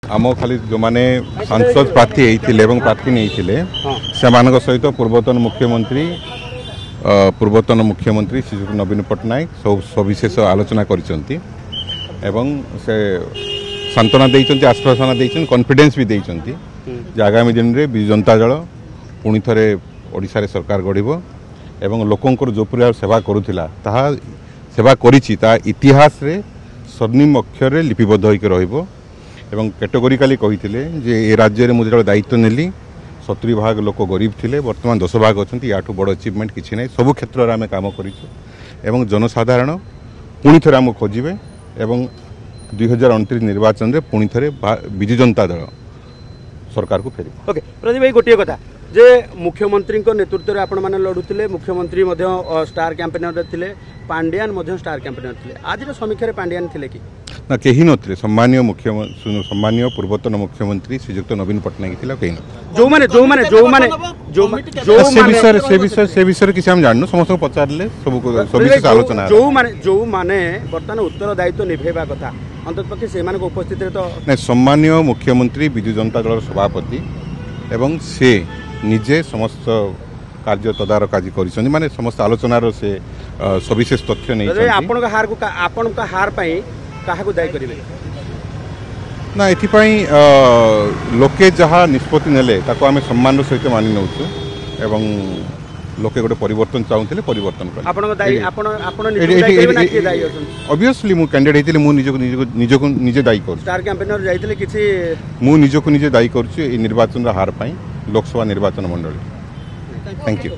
आम खाली जो मैंने सांसद प्रार्थी होते प्रार्थी नहीं से सहित पूर्वतन मुख्यमंत्री श्रीजुक्त नवीन पट्टनायक सब सविशेष आलोचना करिसेंती से सांत्वना देइचंती आश्वासना देइचंती कॉन्फिडेंस भी देइचंती जे आगामी दिन में विजु जनता दल पुणी थे ओडिशा रे सरकार गढ़ एवं लोकंकर जो प्रकार सेवा करुथिला ताहा सेवा करिछि ता इतिहास रे स्वर्णिम अक्षर रे लिपिबद्ध होइके रहिबो एवं कैटेगोरिकली कहिथिले जे ए राज्य रे मु जेतले दायित्व नेली 70 भाग लोक गरीब थिले वर्तमान 10 भाग अछंती याठू बड़ अचीवमेंट किछि नै सब क्षेत्र रे आमे काम करिछु एवं जनसाधारण पुणी थे आम खोजिबे एवं 2029 निर्वाचन रे पुणी थे विजु जनता दल सरकार को फेरी। ओके प्रदीप भाई गोटे कथा जे मुख्यमंत्री नेतृत्व में आपण मैंने लड़ुले मुख्यमंत्री स्टार कैंपेनर थे पांड्यान स्टार कैंपेनर थे आज समीक्षा पांड्यान थे कि ना कहीं नथिले सम्मानीय पूर्वतन मुख्यमंत्री श्रीजुक्त नवीन पट्टनायक थिला कहीं से विषय किसी हम जाननु समस्त पचारले सब विषय आलोचना जो माने वर्तमान उत्तर दायित्व निभेबा कथा अंततपक्षे से उपस्थित तो नहीं सम्मानीय मुख्यमंत्री विजु जनता दल सभापति एवं से निजे समस्त कार्य तदारक आज कर माने समस्त आलोचनार से सविशेष तथ्य नहीं आपण हार पाई काहाकु दायी करिवे ना एथिपाई लोके जहाँ निष्पत्ति नेले ताको आमे सम्मान सहित मानि नउछु एवं लोके गोटे परिवर्तन चाहूले परिवर्तन कर आपण दायी आपण निजे दायी करबे ना के दायी अछन ऑब्वियसली मु कैंडिडेट हेतिले मु निजको निजे दायी कर स्टार कैंपेनर जाइतिले किछि मु निजको निजे दायी करछु ए निर्वाचन हार पाई लोकसभा निर्वाचन मंडल। Thank you.